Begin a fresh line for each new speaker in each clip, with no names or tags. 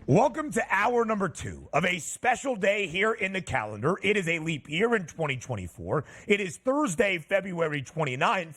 Welcome to hour number 2 of a special day here in the calendar. It is a leap year in 2024. It is Thursday, February 29th.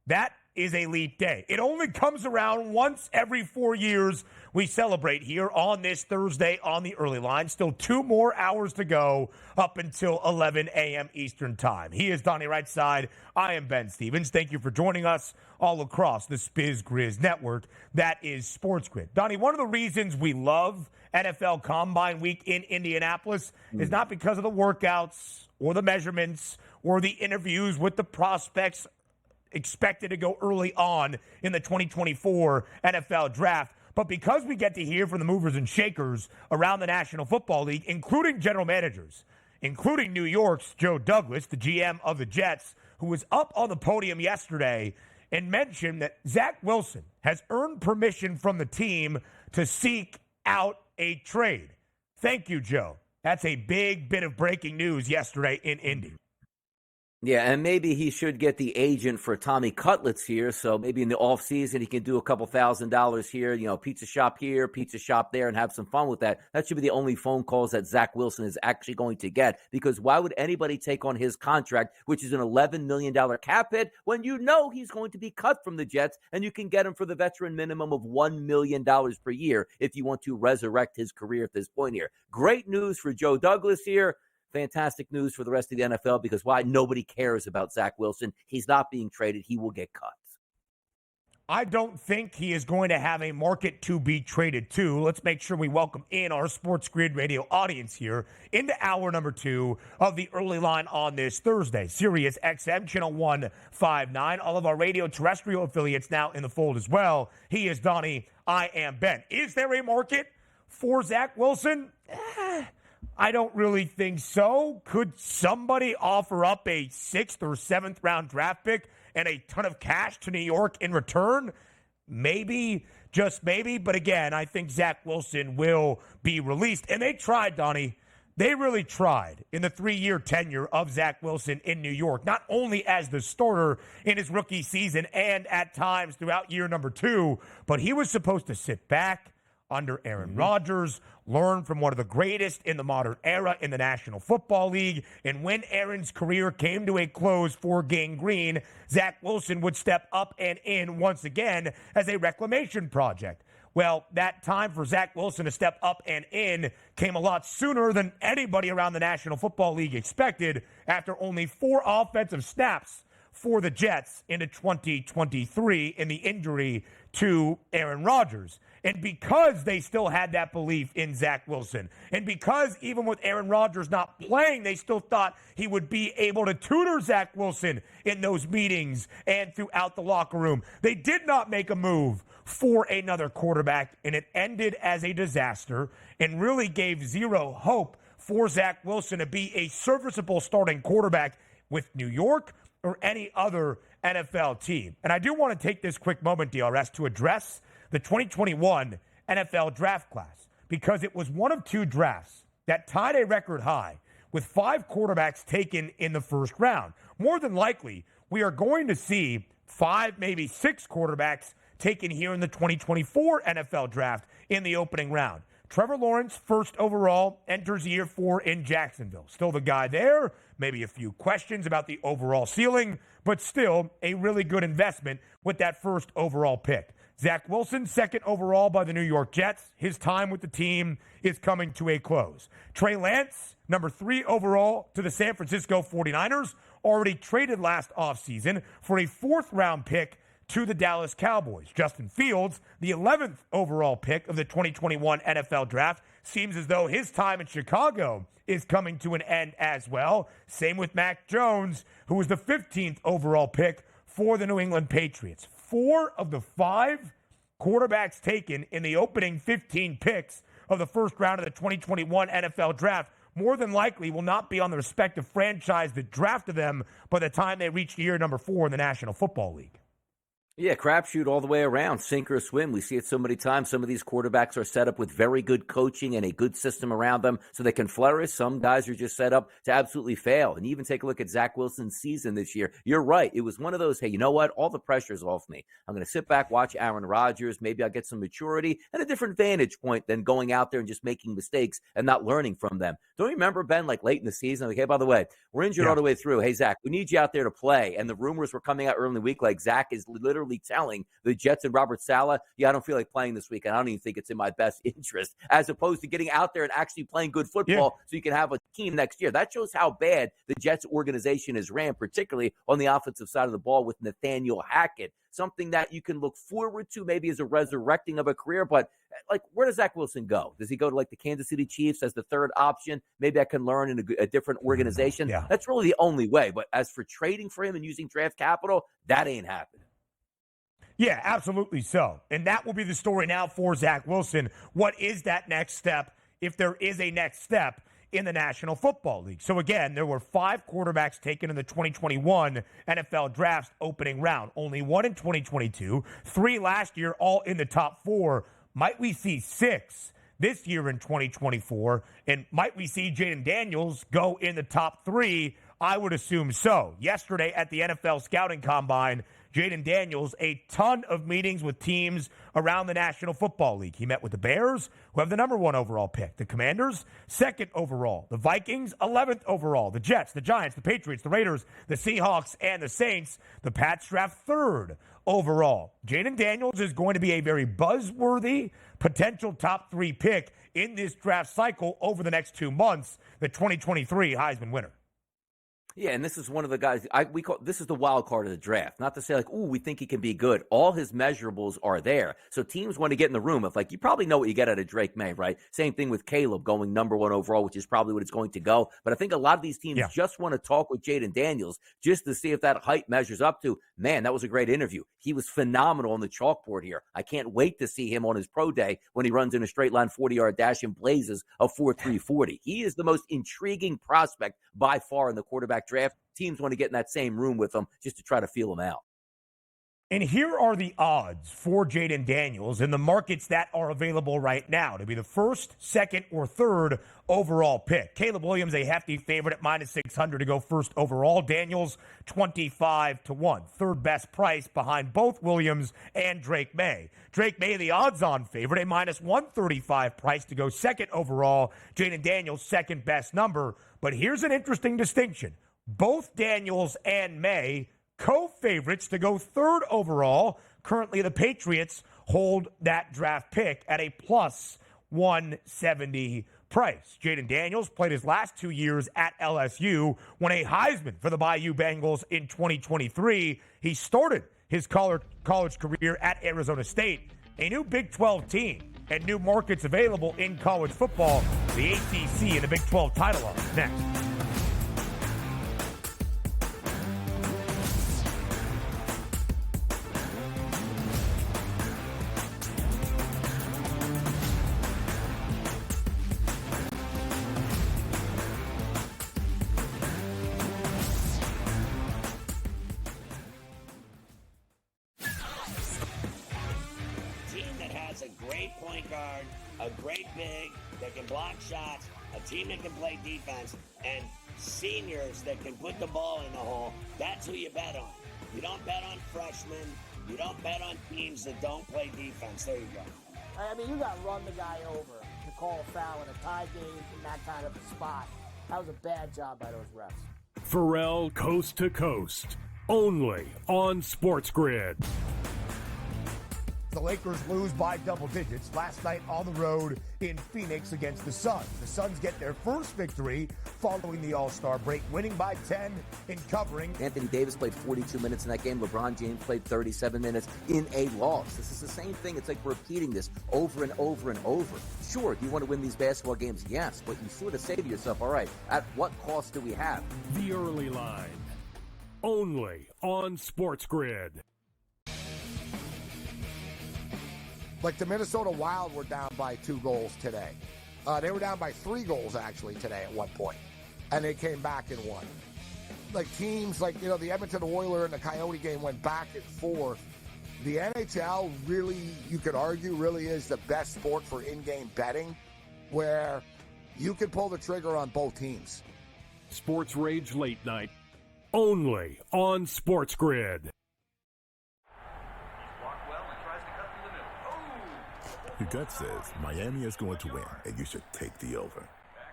That is a leap day. It only comes around once every 4 years. We celebrate here on this Thursday on the early line. Still 2 more hours to go up until 11 a.m. Eastern time. He is Donnie right side. I am Ben Stevens. Thank you for joining us all across the SportsGrid network. That is SportsGrid. Donnie, one of the reasons we love NFL Combine Week in Indianapolis is not because of the workouts or the measurements or the interviews with the prospects expected to go early on in the 2024 NFL Draft, but because we get to hear from the movers and shakers around the National Football League, including general managers, including New York's Joe Douglas, the GM of the Jets, who was up on the podium yesterday and mentioned that Zach Wilson has earned permission from the team to seek out a trade. Thank you, Joe. That's a big bit of breaking news yesterday in Indy.
Yeah, and maybe he should get the agent for Tommy Cutlets here. So maybe in the offseason he can do a couple $1,000s here, pizza shop here, pizza shop there, and have some fun with that. That should be the only phone calls that Zach Wilson is actually going to get, because why would anybody take on his contract, which is an $11 million cap hit, when you know he's going to be cut from the Jets and you can get him for the veteran minimum of $1 million per year if you want to resurrect his career at this point here. Great news for Joe Douglas here. Fantastic news for the rest of the NFL, because why? Nobody cares about Zach Wilson. He's not being traded. He will get cut.
I don't think he is going to have a market to be traded to. Let's make sure we welcome in our SportsGrid radio audience here into hour number 2 of the early line on this Thursday. Sirius XM, channel 159. All of our radio terrestrial affiliates now in the fold as well. He is Donnie. I am Ben. Is there a market for Zach Wilson? I don't really think so. Could somebody offer up a 6th or 7th round draft pick and a ton of cash to New York in return? Maybe, just maybe. But again, I think Zach Wilson will be released. And they tried, Donnie. They really tried in the 3-year tenure of Zach Wilson in New York, not only as the starter in his rookie season and at times throughout year number 2, but he was supposed to sit back under Aaron Rodgers, learn from one of the greatest in the modern era in the National Football League. And when Aaron's career came to a close for Gang Green, Zach Wilson would step up and in once again as a reclamation project. Well, that time for Zach Wilson to step up and in came a lot sooner than anybody around the National Football League expected, after only 4 offensive snaps for the Jets into 2023 in the injury to Aaron Rodgers. And because they still had that belief in Zach Wilson, and because even with Aaron Rodgers not playing, they still thought he would be able to tutor Zach Wilson in those meetings and throughout the locker room, they did not make a move for another quarterback, and it ended as a disaster and really gave zero hope for Zach Wilson to be a serviceable starting quarterback with New York or any other NFL team. And I do want to take this quick moment, DRS, to address the 2021 NFL draft class, because it was one of 2 drafts that tied a record high with 5 quarterbacks taken in the first round. More than likely, we are going to see 5, maybe 6 quarterbacks taken here in the 2024 NFL draft in the opening round. Trevor Lawrence, first overall, enters year 4 in Jacksonville. Still the guy there. Maybe a few questions about the overall ceiling, but still a really good investment with that first overall pick. Zach Wilson, 2nd overall by the New York Jets. His time with the team is coming to a close. Trey Lance, number 3 overall to the San Francisco 49ers, already traded last offseason for a 4th round pick to the Dallas Cowboys. Justin Fields, the 11th overall pick of the 2021 NFL Draft, seems as though his time in Chicago is coming to an end as well. Same with Mac Jones, who was the 15th overall pick for the New England Patriots. 4 of the 5 quarterbacks taken in the opening 15 picks of the first round of the 2021 NFL Draft more than likely will not be on the respective franchise that drafted them by the time they reach year number 4 in the National Football League.
Yeah, crapshoot all the way around, sink or swim. We see it so many times. Some of these quarterbacks are set up with very good coaching and a good system around them so they can flourish. Some guys are just set up to absolutely fail. And even take a look at Zach Wilson's season this year. You're right. It was one of those, hey, you know what? All the pressure's off me. I'm going to sit back, watch Aaron Rodgers. Maybe I'll get some maturity and a different vantage point than going out there and just making mistakes and not learning from them. Don't you remember, Ben, like late in the season, like, hey, by the way, we're injured all the way through. Hey, Zach, we need you out there to play. And the rumors were coming out early in the week like Zach is literally telling the Jets and Robert Saleh, yeah, I don't feel like playing this week, and I don't even think it's in my best interest, as opposed to getting out there and actually playing good football so you can have a team next year. That shows how bad the Jets organization is ran, particularly on the offensive side of the ball with Nathaniel Hackett. Something that you can look forward to maybe as a resurrecting of a career, but like, where does Zach Wilson go? Does he go to like the Kansas City Chiefs as the third option? Maybe I can learn in a different organization. That's really the only way. But as for trading for him and using draft capital, that ain't happening.
Yeah, absolutely so. And that will be the story now for Zach Wilson. What is that next step, if there is a next step, in the National Football League? So again, there were 5 quarterbacks taken in the 2021 NFL Draft's opening round. Only 1 in 2022, 3 last year, all in the top 4. Might we see 6 this year in 2024? And might we see Jaden Daniels go in the top 3? I would assume so. Yesterday at the NFL Scouting Combine, Jaden Daniels, a ton of meetings with teams around the National Football League. He met with the Bears, who have the number 1 overall pick. The Commanders, 2nd overall. The Vikings, 11th overall. The Jets, the Giants, the Patriots, the Raiders, the Seahawks, and the Saints. The Pats draft 3rd overall. Jaden Daniels is going to be a very buzzworthy potential top 3 pick in this draft cycle over the next 2 months, the 2023 Heisman winner.
Yeah, and this is one of the guys we call this is the wild card of the draft. Not to say like, ooh, we think he can be good. All his measurables are there. So teams want to get in the room of like, you probably know what you get out of Drake May, right? Same thing with Caleb going number 1 overall, which is probably what it's going to go. But I think a lot of these teams just want to talk with Jaden Daniels just to see if that height measures up to, man, that was a great interview. He was phenomenal on the chalkboard here. I can't wait to see him on his pro day when he runs in a straight line 40-yard dash and blazes a 4.340. He is the most intriguing prospect by far in the quarterback draft. Teams want to get in that same room with him just to try to feel him out.
And here are the odds for Jaden Daniels in the markets that are available right now to be the 1st, 2nd, or 3rd overall pick. Caleb Williams, a hefty favorite at -600 to go 1st overall. Daniels, 25-1. 3rd best price behind both Williams and Drake May. Drake May, the odds-on favorite, a -135 price to go 2nd overall. Jaden Daniels, 2nd best number. But here's an interesting distinction. Both Daniels and May co-favorites to go 3rd overall. Currently, the Patriots hold that draft pick at a +170 price. Jaden Daniels played his last 2 years at LSU, won a Heisman for the Bayou Bengals in 2023. He started his college career at Arizona State, a new Big 12 team, and new markets available in college football. The ACC and the Big 12 title are next.
A great big that can block shots, a team that can play defense, and seniors that can put the ball in the hole. That's who you bet on. You don't bet on freshmen. You don't bet on teams that don't play defense. There you go.
I mean, you got to run the guy over to call a foul in a tie game in that kind of a spot. That was a bad job by those refs.
Pharrell Coast to Coast, only on SportsGrid.
The Lakers lose by double digits last night on the road in Phoenix against the Suns. The Suns get their first victory following the All-Star break, winning by 10 in covering.
Anthony Davis played 42 minutes in that game. LeBron James played 37 minutes in a loss. This is the same thing. It's like repeating this over and over and over. Sure, do you want to win these basketball games? Yes, but you sort of say to yourself, all right, at what cost do we have?
The Early Line, only on SportsGrid.
Like the Minnesota Wild were down by 2 goals today. They were down by 3 goals, actually, today at one point. And they came back and won. Like teams like, the Edmonton Oilers and the Coyote game went back and forth. the NHL really, you could argue, really is the best sport for in-game betting, where you can pull the trigger on both teams.
Sports Rage Late Night, only on SportsGrid.
Your gut says Miami is going to win, and you should take the over.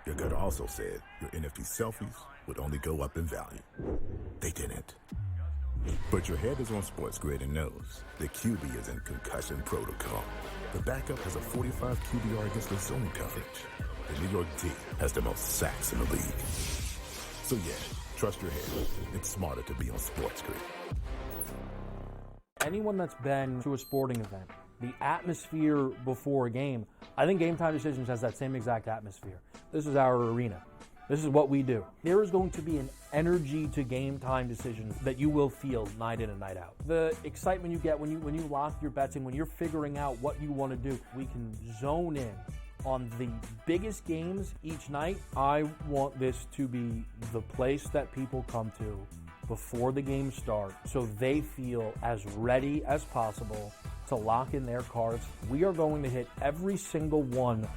Your gut also said your NFT selfies would only go up in value. They didn't. But your head is on SportsGrid and knows the QB is in concussion protocol. The backup has a 45 QBR against the zone coverage. The New York D has the most sacks in the league. So yeah, trust your head. It's smarter to be on SportsGrid.
Anyone that's been to a sporting event, the atmosphere before a game, I think Game Time Decisions has that same exact atmosphere. This is our arena. This is what we do. There is going to be an energy to Game Time Decisions that you will feel night in and night out. The excitement you get when you lock your bets in, when you're figuring out what you want to do, we can zone in on the biggest games each night. I want this to be the place that people come to before the games start so they feel as ready as possible to lock in their cards. We are going to hit every single one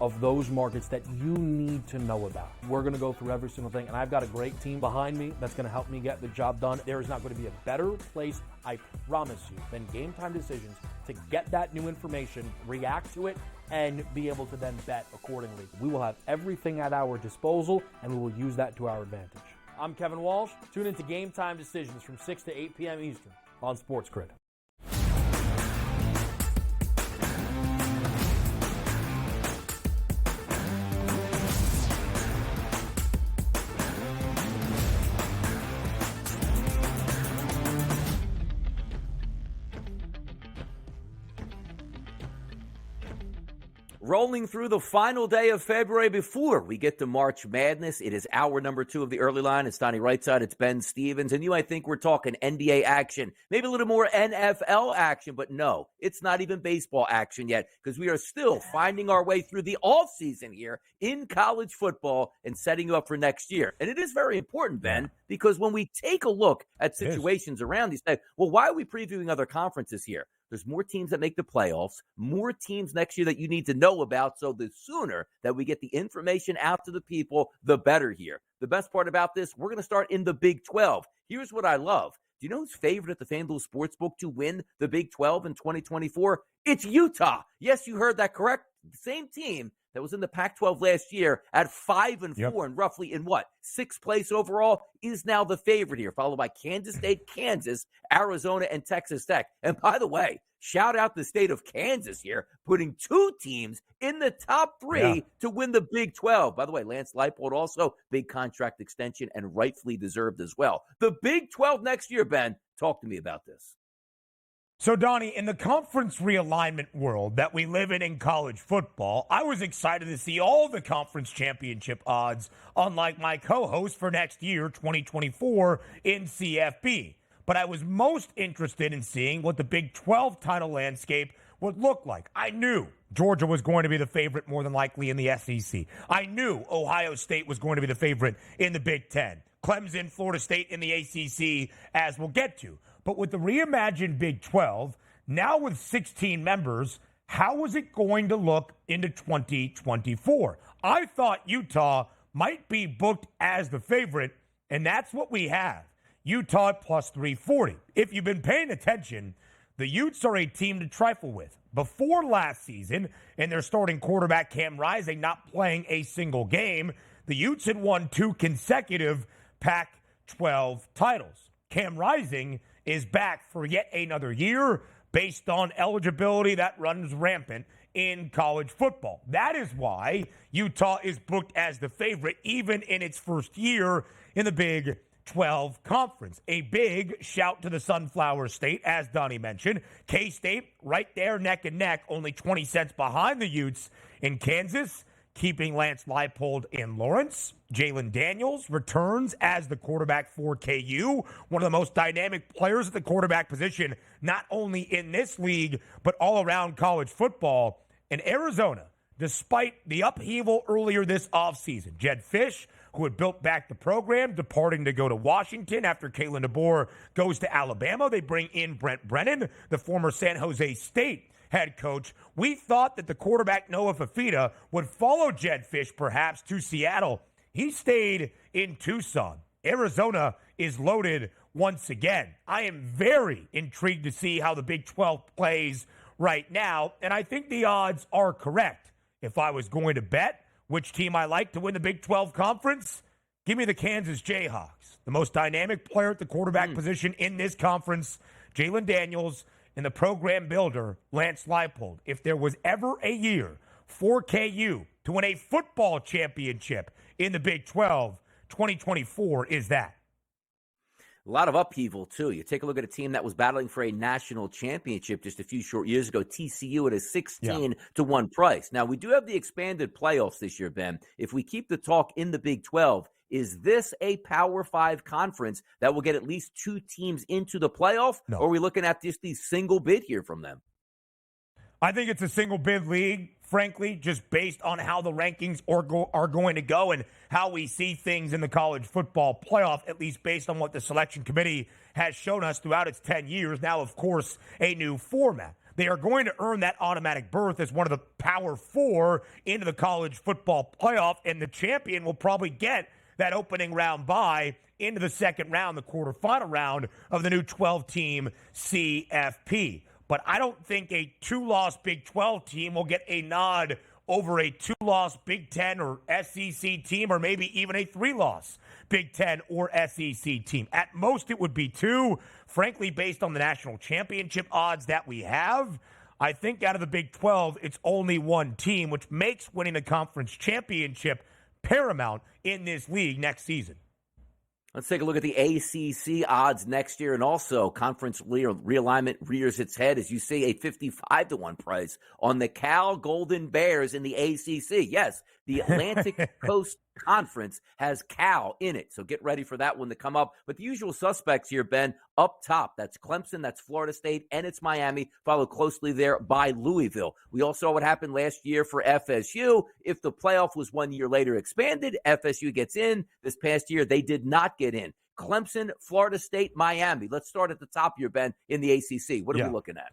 of those markets that you need to know about. We're going to go through every single thing, and I've got a great team behind me that's going to help me get the job done. There is not going to be a better place, I promise you, than Game Time Decisions to get that new information, react to it, and be able to then bet accordingly. We will have everything at our disposal, and we will use that to our advantage. I'm Kevin Walsh. Tune into Game Time Decisions from 6 to 8 p.m. Eastern on SportsGrid.
Rolling through the final day of February before we get to March Madness. It is hour number 2 of the early line. It's Donnie Rightside. It's Ben Stevens. And you might think we're talking NBA action, maybe a little more NFL action, but no, it's not even baseball action yet because we are still finding our way through the offseason here in college football and setting you up for next year. And it is very important, Ben, because when we take a look at situations around these things, well, why are we previewing other conferences here? There's more teams that make the playoffs, more teams next year that you need to know about. So the sooner that we get the information out to the people, the better here. The best part about this, we're going to start in the Big 12. Here's what I love. Do you know who's favorite at the FanDuel Sportsbook to win the Big 12 in 2024? It's Utah. Yes, you heard that correct. The same team that was in the Pac-12 last year at 5-4 and roughly in what? 6th place overall is now the favorite here, followed by Kansas State, Kansas, Arizona, and Texas Tech. And by the way, shout out the state of Kansas here, putting 2 teams in the top 3 to win the Big 12. By the way, Lance Leipold also big contract extension and rightfully deserved as well. The Big 12 next year, Ben, talk to me about this.
So, Donnie, in the conference realignment world that we live in college football, I was excited to see all the conference championship odds, unlike my co-host for next year, 2024, in CFB. But I was most interested in seeing what the Big 12 title landscape would look like. I knew Georgia was going to be the favorite more than likely in the SEC. I knew Ohio State was going to be the favorite in the Big 10. Clemson, Florida State in the ACC, as we'll get to. But with the reimagined Big 12, now with 16 members, how is it going to look into 2024? I thought Utah might be booked as the favorite, and that's what we have. Utah at plus 340. If you've been paying attention, the Utes are a team to trifle with. Before last season, and their starting quarterback Cam Rising not playing a single game, the Utes had won 2 consecutive Pac-12 titles. Cam Rising is back for yet another year based on eligibility that runs rampant in college football. That is why Utah is booked as the favorite even in its first year in the Big 12 Conference. A big shout to the Sunflower State, as Donnie mentioned. K-State right there neck and neck, only 20 cents behind the Utes in Kansas, keeping Lance Leipold in Lawrence. Jalen Daniels returns as the quarterback for KU, one of the most dynamic players at the quarterback position, not only in this league, but all around college football. And Arizona, despite the upheaval earlier this offseason, Jed Fish who had built back the program, departing to go to Washington after Kalen DeBoer goes to Alabama. They bring in Brent Brennan, the former San Jose State head coach. We thought that the quarterback Noah Fafita would follow Jedd Fisch perhaps to Seattle. He stayed in Tucson. Arizona is loaded once again. I am very intrigued to see how the Big 12 plays right now, and I think the odds are correct. If I was going to bet which team I like to win the Big 12 conference, give me the Kansas Jayhawks. The most dynamic player at the quarterback position in this conference, Jalen Daniels, and the program builder, Lance Leipold. If there was ever a year for KU to win a football championship in the Big 12, 2024 is that.
A lot of upheaval, too. You take a look at a team that was battling for a national championship just a few short years ago, TCU, at a 16-1 price. Now, we do have the expanded playoffs this year, Ben. If we keep the talk in the Big 12, is this a Power 5 conference that will get at least 2 teams into the playoff?
No.
Or are we looking at just the single bid here from them?
I think it's a single bid league, frankly, just based on how the rankings are going to go and how we see things in the college football playoff, at least based on what the selection committee has shown us throughout its 10 years. Now, of course, a new format. They are going to earn that automatic berth as one of the Power 4 into the college football playoff, and the champion will probably get that opening round bye into the second round, the quarterfinal round of the new 12-team CFP. But I don't think a 2-loss Big 12 team will get a nod over a 2-loss Big 10 or SEC team, or maybe even a 3-loss Big 10 or SEC team. At most, it would be 2. Frankly, based on the national championship odds that we have, I think out of the Big 12, it's only 1 team, which makes winning the conference championship paramount in this league next season.
Let's take a look at the ACC odds next year, and also conference realignment rears its head as you see a 55-1 price on the Cal Golden Bears in the ACC. Yes, the Atlantic Coast Conference has Cal in it, so get ready for that one to come up. But the usual suspects here, Ben, up top, that's Clemson, that's Florida State, and it's Miami, followed closely there by Louisville. We all saw what happened last year for FSU. If the playoff was 1 year later expanded, FSU gets in. This past year, they did not get in. Clemson, Florida State, Miami. Let's start at the top here, Ben, in the ACC. What are we looking at?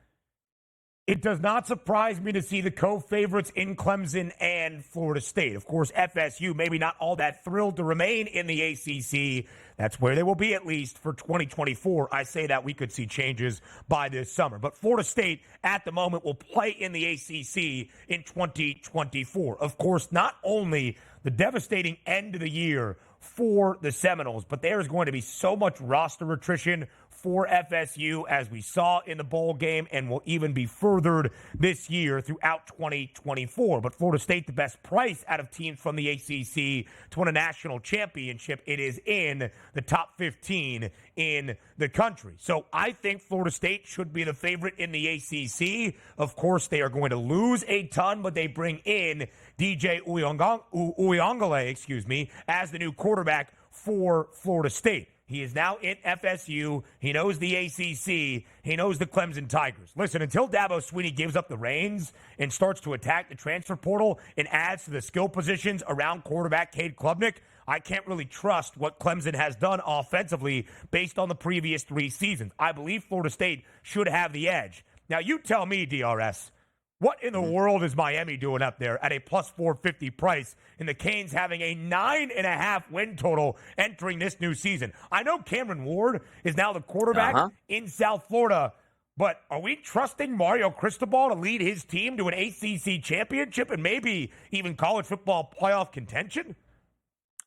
It does not surprise me to see the co-favorites in Clemson and Florida State. Of course, FSU, maybe not all that thrilled to remain in the ACC. That's where they will be, at least for 2024. I say that we could see changes by this summer. But Florida State, at the moment, will play in the ACC in 2024. Of course, not only the devastating end of the year for the Seminoles, but there is going to be so much roster attrition for FSU, as we saw in the bowl game, and will even be furthered this year throughout 2024. But Florida State, the best price out of teams from the ACC to win a national championship, it is in the top 15 in the country. So I think Florida State should be the favorite in the ACC. Of course, they are going to lose a ton, but they bring in DJ Uyongale, as the new quarterback for Florida State. He is now in FSU. He knows the ACC. He knows the Clemson Tigers. Listen, until Dabo Swinney gives up the reins and starts to attack the transfer portal and adds to the skill positions around quarterback Cade Klubnik, I can't really trust what Clemson has done offensively based on the previous 3 seasons. I believe Florida State should have the edge. Now, you tell me, DRS, what in the world is Miami doing up there at a plus 450 price, and the Canes having a 9.5 win total entering this new season? I know Cameron Ward is now the quarterback in South Florida, but are we trusting Mario Cristobal to lead his team to an ACC championship and maybe even college football playoff contention?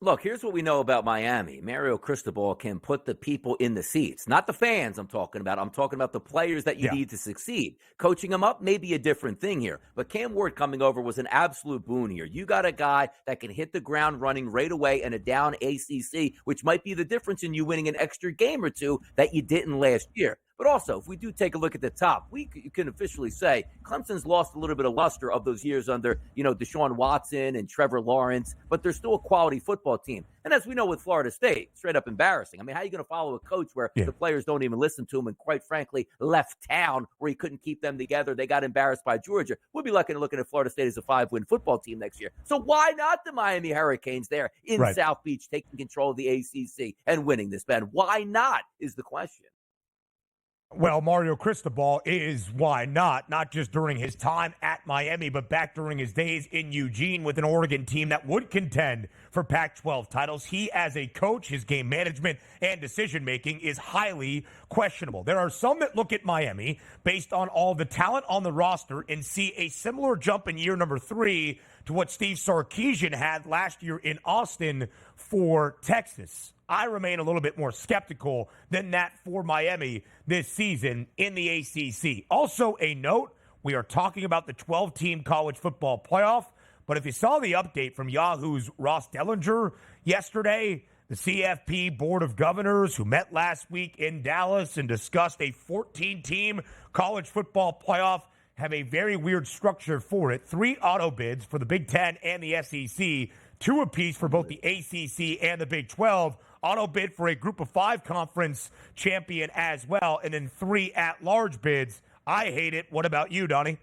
Look, here's what we know about Miami. Mario Cristobal can put the people in the seats. Not the fans I'm talking about. I'm talking about the players that you need to succeed. Coaching them up may be a different thing here. But Cam Ward coming over was an absolute boon here. You got a guy that can hit the ground running right away in a down ACC, which might be the difference in you winning an extra game or two that you didn't last year. But also, if we do take a look at the top, you can officially say Clemson's lost a little bit of luster of those years under, Deshaun Watson and Trevor Lawrence, but they're still a quality football team. And as we know with Florida State, straight up embarrassing. I mean, how are you going to follow a coach where the players don't even listen to him and, quite frankly, left town where he couldn't keep them together? They got embarrassed by Georgia. We'll be looking at Florida State as a 5-win football team next year. So why not the Miami Hurricanes there in South Beach taking control of the ACC and winning this, Ben? Why not is the question.
Well, Mario Cristobal is why not just during his time at Miami, but back during his days in Eugene with an Oregon team that would contend for Pac-12 titles. He, as a coach, his game management and decision-making is highly questionable. There are some that look at Miami based on all the talent on the roster and see a similar jump in year number 3 to what Steve Sarkisian had last year in Austin for Texas. I remain a little bit more skeptical than that for Miami this season in the ACC. Also, a note, we are talking about the 12-team college football playoff, but if you saw the update from Yahoo's Ross Dellinger yesterday, the CFP Board of Governors who met last week in Dallas and discussed a 14-team college football playoff have a very weird structure for it. 3 auto bids for the Big Ten and the SEC, 2 apiece for both the ACC and the Big 12. Auto bid for a group of 5 conference champion as well, and then 3 at-large bids. I hate it. What about you, Donnie?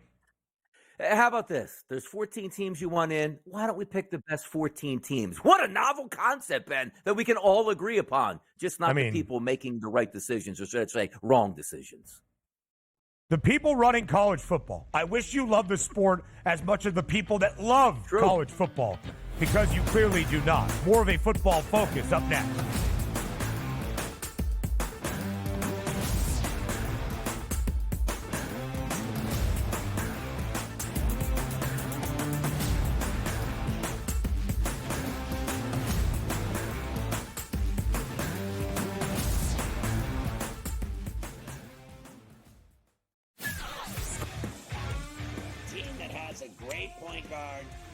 How about this? There's 14 teams you want in. Why don't we pick the best 14 teams? What a novel concept, Ben, that we can all agree upon. Just not the people making the right decisions, or should I say wrong decisions.
The people running college football. I wish you loved the sport as much as the people that love college football, because you clearly do not. More of a football focus up next.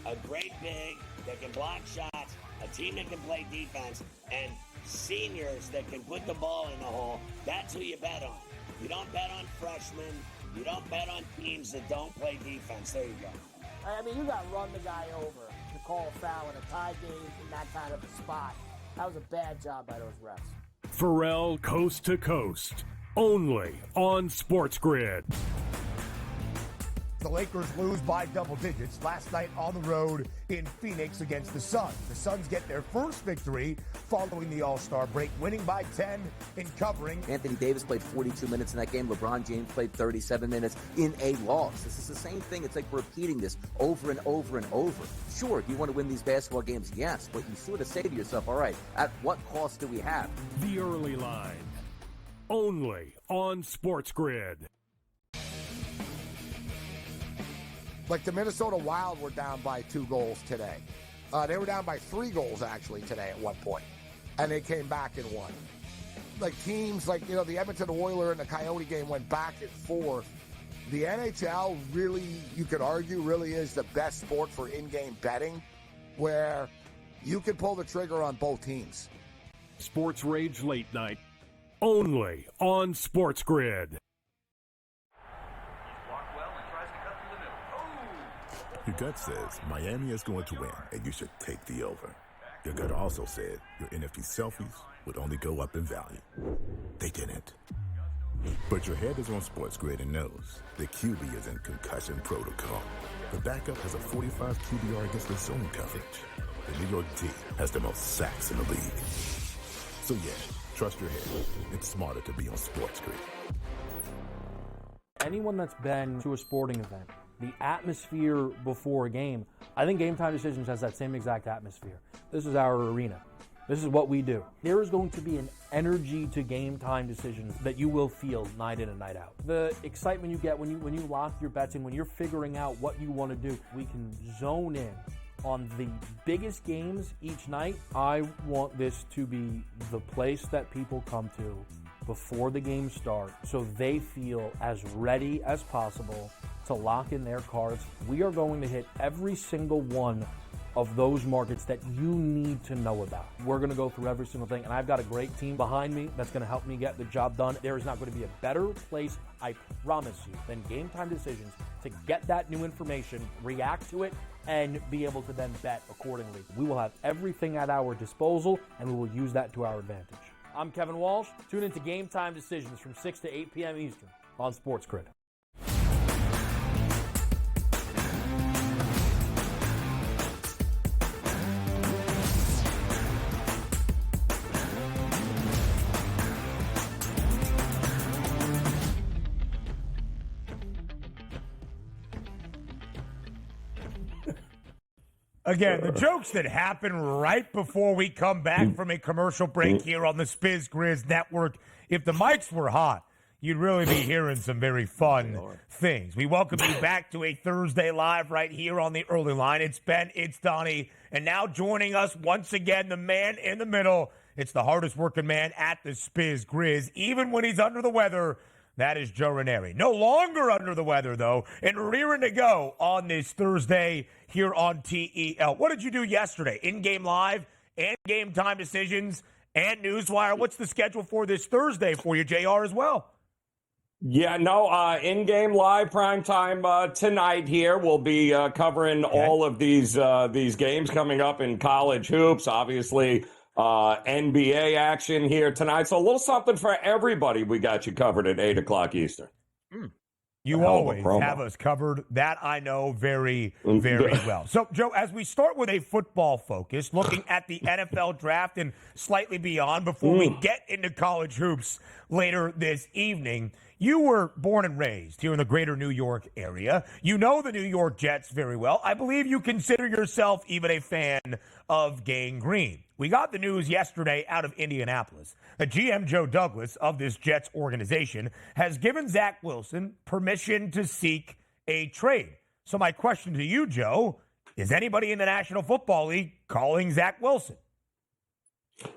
A great big that can block shots, a team that can play defense, and seniors that can put the ball in the hole. That's who you bet on. You don't bet on freshmen. You don't bet on teams that don't play defense. There you go.
I mean, you got to run the guy over to call a foul in a tie game in that kind of a spot. That was a bad job by those refs.
Pharrell Coast to Coast, only on SportsGrid.
The Lakers lose by double digits last night on the road in Phoenix against the Suns. The Suns get their first victory following the All-Star break, winning by 10 in covering.
Anthony Davis played 42 minutes in that game. LeBron James played 37 minutes in a loss. This is the same thing. It's like repeating this over and over and over. Sure, do you want to win these basketball games? Yes, but you sort of say to yourself, all right, at what cost do we have?
The Early Line, only on SportsGrid.
Like the Minnesota Wild were down by 2 goals today. They were down by 3 goals, actually, today at one point. And they came back and won. Like teams like, the Edmonton Oilers and the Coyote game went back and forth. The NHL really, you could argue, really is the best sport for in-game betting, where you can pull the trigger on both teams.
Sports Rage Late Night, only on SportsGrid.
Your gut says Miami is going to win, and you should take the over. Your gut also said your NFT selfies would only go up in value. They didn't. But your head is on SportsGrid and knows the QB is in concussion protocol. The backup has a 45 QBR against the zone coverage. The New York D has the most sacks in the league. So yeah, trust your head. It's smarter to be on SportsGrid.
Anyone that's been to a sporting event, the atmosphere before a game, I think Game Time Decisions has that same exact atmosphere. This is our arena. This is what we do. There is going to be an energy to Game Time Decisions that you will feel night in and night out. The excitement you get when you lock your bets in, when you're figuring out what you want to do, we can zone in on the biggest games each night. I want this to be the place that people come to before the games start so they feel as ready as possible to lock in their cards. We are going to hit every single one of those markets that you need to know about. We're going to go through every single thing, and I've got a great team behind me that's going to help me get the job done. There is not going to be a better place, I promise you, than Game Time Decisions to get that new information, react to it, and be able to then bet accordingly. We will have everything at our disposal, and we will use that to our advantage. I'm Kevin Walsh. Tune into Game Time Decisions from 6 to 8 p.m. Eastern on SportsGrid.
Again, the jokes that happen right before we come back from a commercial break here on the SportsGrid Network. If the mics were hot, you'd really be hearing some very fun things. We welcome you back to a Thursday Live right here on the early line. It's Ben, it's Donnie, and now joining us once again, the man in the middle. It's the hardest working man at the SportsGrid, even when he's under the weather. That is Joe Raineri. No longer under the weather, though, and rearing to go on this Thursday here on TEL. What did you do yesterday? In-game live and Game Time Decisions and Newswire. What's the schedule for this Thursday for you, JR, as well?
Yeah, no, in-game live primetime tonight here. We'll be covering all of these games coming up in college hoops, obviously. NBA action here tonight. So a little something for everybody. We got you covered at 8 o'clock Eastern.
You always have us covered. That I know very, very well. So, Joe, as we start with a football focus, looking at the NFL draft and slightly beyond before we get into college hoops later this evening, you were born and raised here in the greater New York area. You know the New York Jets very well. I believe you consider yourself even a fan of Gang Green. We got the news yesterday out of Indianapolis that GM Joe Douglas of this Jets organization has given Zach Wilson permission to seek a trade. So my question to you, Joe, is anybody in the National Football League calling Zach Wilson?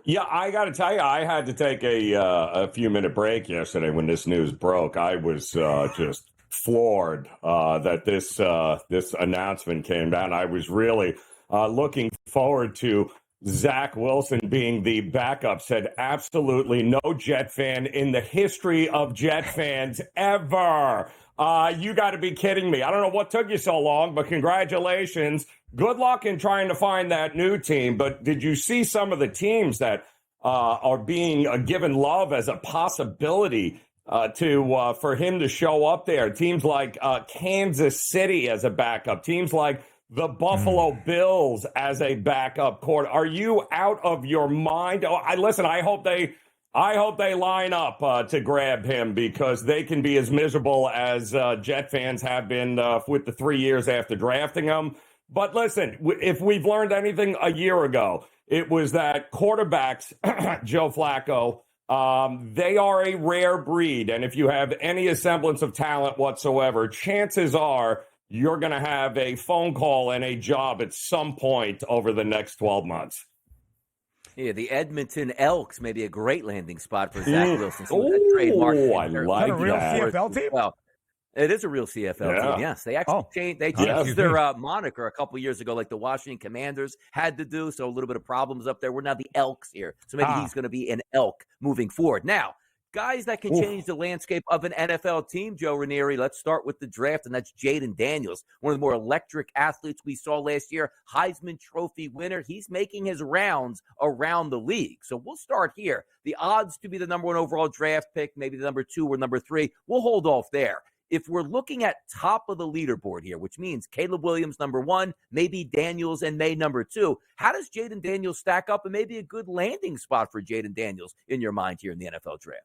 Yeah, I got to tell you, I had to take a few-minute break yesterday when this news broke. I was just floored that this announcement came down. I was really looking forward to Zach Wilson being the backup. Said absolutely no Jet fan in the history of Jet fans ever. You got to be kidding me. I don't know what took you so long, but congratulations. Good luck in trying to find that new team. But did you see some of the teams that are being given love as a possibility for him to show up there? Teams like Kansas City as a backup. Teams like the Buffalo Bills as a backup court. Are you out of your mind? Oh, I hope they line up to grab him, because they can be as miserable as Jet fans have been with the 3 years after drafting him. But listen, if we've learned anything a year ago, it was that quarterbacks, Joe Flacco, they are a rare breed. And if you have any semblance of talent whatsoever, chances are you're going to have a phone call and a job at some point over the next 12 months.
Yeah, the Edmonton Elks may be a great landing spot for Zach Wilson. So trademark.
I like
that. A real
that.
CFL team?
Well, it is a real CFL team, yes. They actually changed their moniker a couple years ago, like the Washington Commanders had to do, so a little bit of problems up there. We're now the Elks here, so maybe he's going to be an Elk moving forward. Now, guys that can change the landscape of an NFL team, Joe Raineri, let's start with the draft, and that's Jaden Daniels, one of the more electric athletes we saw last year, Heisman Trophy winner. He's making his rounds around the league. So we'll start here. The odds to be the number one overall draft pick, maybe the number 2 or number 3, we'll hold off there. If we're looking at top of the leaderboard here, which means Caleb Williams number 1, maybe Daniels and May number 2, how does Jaden Daniels stack up, and maybe a good landing spot for Jaden Daniels in your mind here in the NFL draft?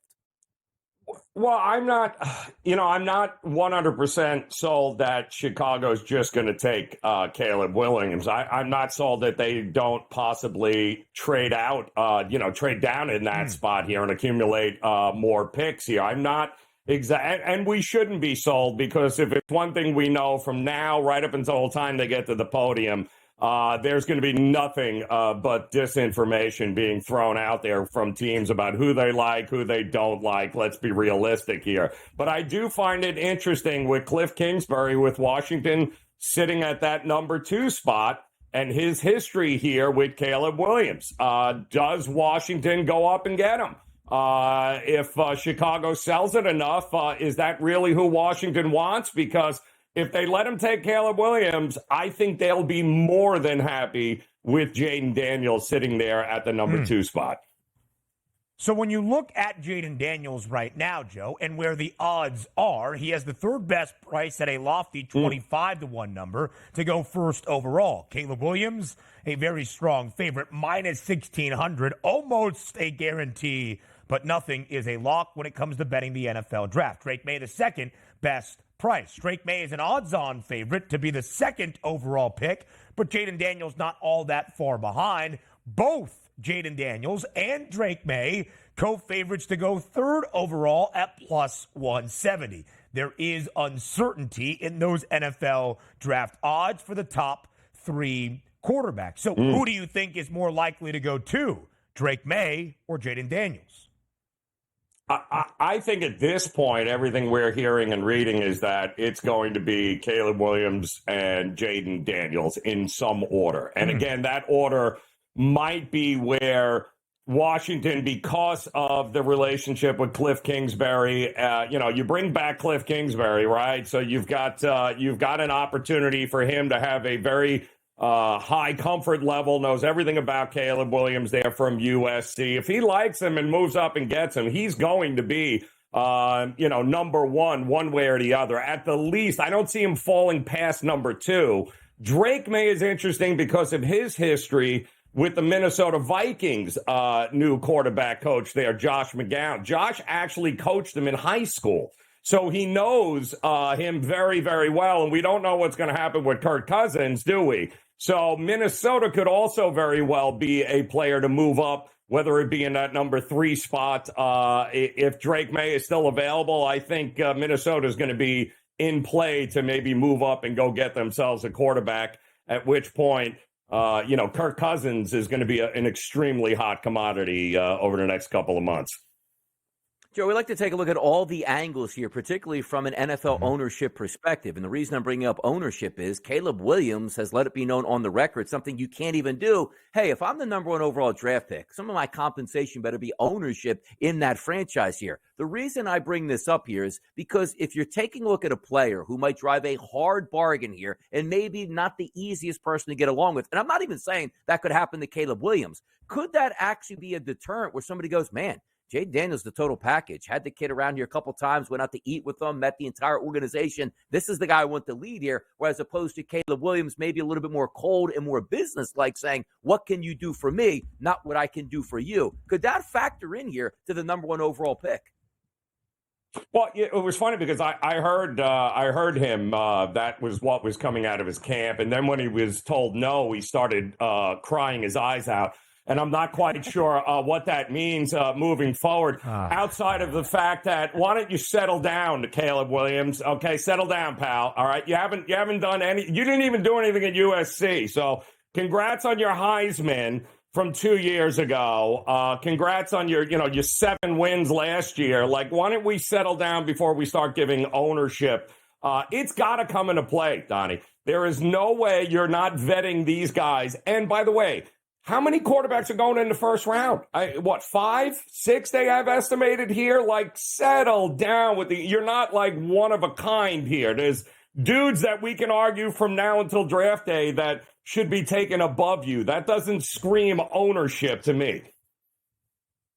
Well, I'm not 100% sold that Chicago's just going to take Caleb Williams. I'm not sold that they don't possibly trade down in that spot here and accumulate more picks here. I'm not and we shouldn't be sold, because if it's one thing we know from now right up until the time they get to the podium, there's going to be nothing but disinformation being thrown out there from teams about who they like, who they don't like. Let's be realistic here. But I do find it interesting with Cliff Kingsbury with Washington sitting at that number 2 spot. and his history here with Caleb Williams. Does Washington go up and get him? If Chicago sells it enough, is that really who Washington wants? Because if they let him take Caleb Williams, I think they'll be more than happy with Jaden Daniels sitting there at the number 2 spot.
So when you look at Jaden Daniels right now, Joe, and where the odds are, he has the third best price at a lofty 25-1 number to go first overall. Caleb Williams, a very strong favorite, minus 1,600, almost a guarantee, but nothing is a lock when it comes to betting the NFL draft. Drake May, the second best price. Drake May is an odds-on favorite to be the second overall pick, but Jaden Daniels not all that far behind. Both Jaden Daniels and Drake May, co-favorites to go third overall at plus 170. There is uncertainty in those NFL draft odds for the top 3 quarterbacks. So who do you think is more likely to go 2, Drake May or Jaden Daniels?
I think at this point, everything we're hearing and reading is that it's going to be Caleb Williams and Jaden Daniels in some order. And again, that order might be where Washington, because of the relationship with Cliff Kingsbury, you bring back Cliff Kingsbury, right? So you've got an opportunity for him to have a very high comfort level, knows everything about Caleb Williams there from USC. If he likes him and moves up and gets him, he's going to be, number one way or the other. At the least, I don't see him falling past number 2. Drake May is interesting because of his history with the Minnesota Vikings new quarterback coach there, Josh McCown. Josh actually coached him in high school. So he knows him very, very well, and we don't know what's going to happen with Kirk Cousins, do we? So Minnesota could also very well be a player to move up, whether it be in that number 3 spot. If Drake May is still available, I think Minnesota is going to be in play to maybe move up and go get themselves a quarterback, at which point, Kirk Cousins is going to be an extremely hot commodity over the next couple of months.
Joe, we like to take a look at all the angles here, particularly from an NFL ownership perspective. And the reason I'm bringing up ownership is Caleb Williams has let it be known on the record, something you can't even do. Hey, if I'm the number 1 overall draft pick, some of my compensation better be ownership in that franchise here. The reason I bring this up here is because if you're taking a look at a player who might drive a hard bargain here and maybe not the easiest person to get along with, and I'm not even saying that could happen to Caleb Williams, could that actually be a deterrent where somebody goes, man, Jaden Daniels, the total package, had the kid around here a couple times, went out to eat with them, met the entire organization. This is the guy I want to lead here, whereas opposed to Caleb Williams, maybe a little bit more cold and more business-like, saying, what can you do for me, not what I can do for you. Could that factor in here to the number 1 overall pick?
Well, it was funny because I heard him. That was what was coming out of his camp. And then when he was told no, he started crying his eyes out. And I'm not quite sure what that means moving forward, outside of the fact that why don't you settle down, Caleb Williams? Okay, settle down, pal. All right, you haven't done any. You didn't even do anything at USC. So congrats on your Heisman from 2 years ago. Congrats on your 7 wins last year. Like, why don't we settle down before we start giving ownership? It's got to come into play, Donnie. There is no way you're not vetting these guys. And by the way, how many quarterbacks are going in the first round? 5, 6 they have estimated here? Like, settle down with you're not like one of a kind here. There's dudes that we can argue from now until draft day that should be taken above you. That doesn't scream ownership to me.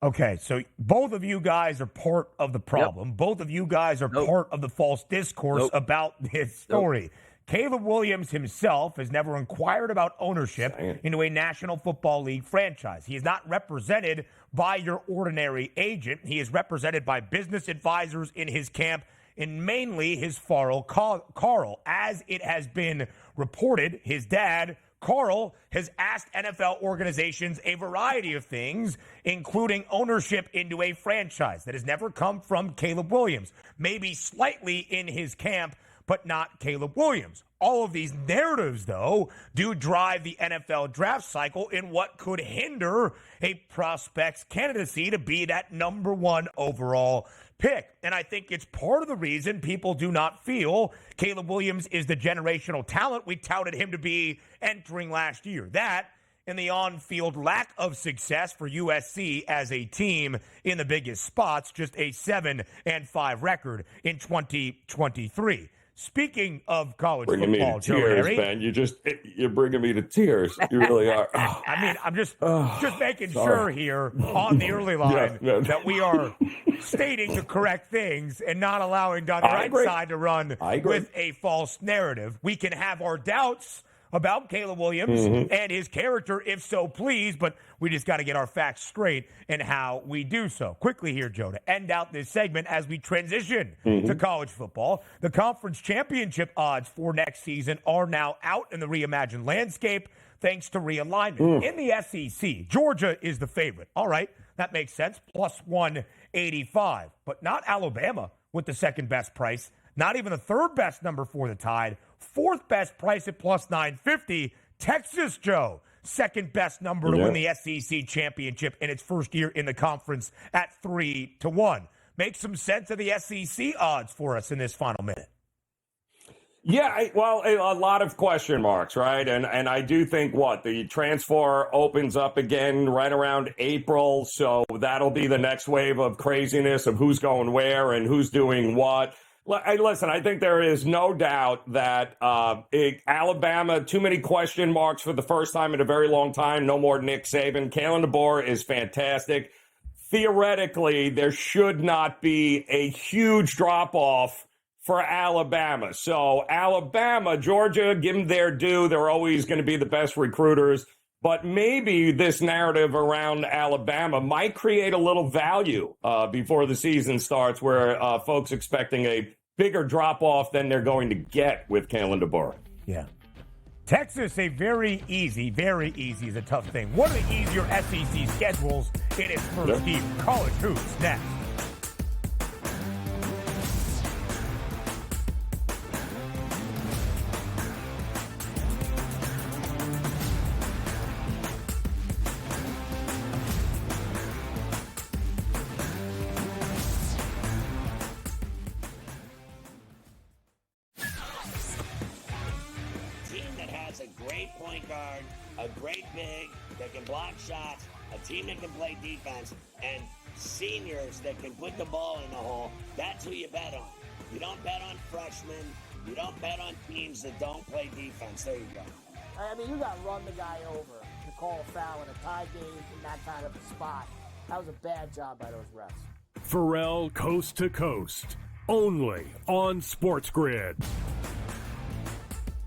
Okay, so both of you guys are part of the problem. Yep. Both of you guys are part of the false discourse about this story. Caleb Williams himself has never inquired about ownership into a National Football League franchise. He is not represented by your ordinary agent. He is represented by business advisors in his camp, and mainly his father, Carl. As it has been reported, his dad, Carl, has asked NFL organizations a variety of things, including ownership into a franchise. That has never come from Caleb Williams. Maybe slightly in his camp, but not Caleb Williams. All of these narratives, though, do drive the NFL draft cycle in what could hinder a prospect's candidacy to be that number one overall pick. And I think it's part of the reason people do not feel Caleb Williams is the generational talent we touted him to be entering last year. That and the on-field lack of success for USC as a team in the biggest spots, just a 7-5 record in 2023. Speaking of college
bringing
football,
me to tears, man. You're bringing me to tears. You really are.
I mean, I'm just making sure here on the early line that we are stating the correct things and not allowing Donnie Rightside to run with a false narrative. We can have our doubts about Caleb Williams and his character, if so please, but we just got to get our facts straight and how we do so. Quickly here, Joe, to end out this segment as we transition to college football, the conference championship odds for next season are now out in the reimagined landscape thanks to realignment. In the SEC, Georgia is the favorite. All right, that makes sense, plus 185, but not Alabama with the second best price, not even the third best number for the Tide. Fourth best price at plus 950. Texas, Joe, second best number to win the SEC championship in its first year in the conference at 3-1. Make some sense of the SEC odds for us in this final minute.
Yeah, well, a lot of question marks, right? And I do think the transfer opens up again right around April, so that'll be the next wave of craziness of who's going where and who's doing what. Listen, I think there is no doubt that Alabama, too many question marks for the first time in a very long time. No more Nick Saban. Kalen DeBoer is fantastic. Theoretically, there should not be a huge drop-off for Alabama. So Alabama, Georgia, give them their due. They're always going to be the best recruiters. But maybe this narrative around Alabama might create a little value before the season starts where folks expecting a bigger drop-off than they're going to get with Kalen DeBoer.
Yeah. Texas, very easy is a tough thing. One of the easier SEC schedules in its first year. College hoops next.
Team that can play defense and seniors that can put the ball in the hole, that's who you bet on. You don't bet on freshmen. You don't bet on teams that don't play defense. There you go.
I mean, you got to run the guy over to call a foul in a tie game in that kind of a spot. That was a bad job by those refs.
Pharrell Coast to Coast, only on SportsGrid.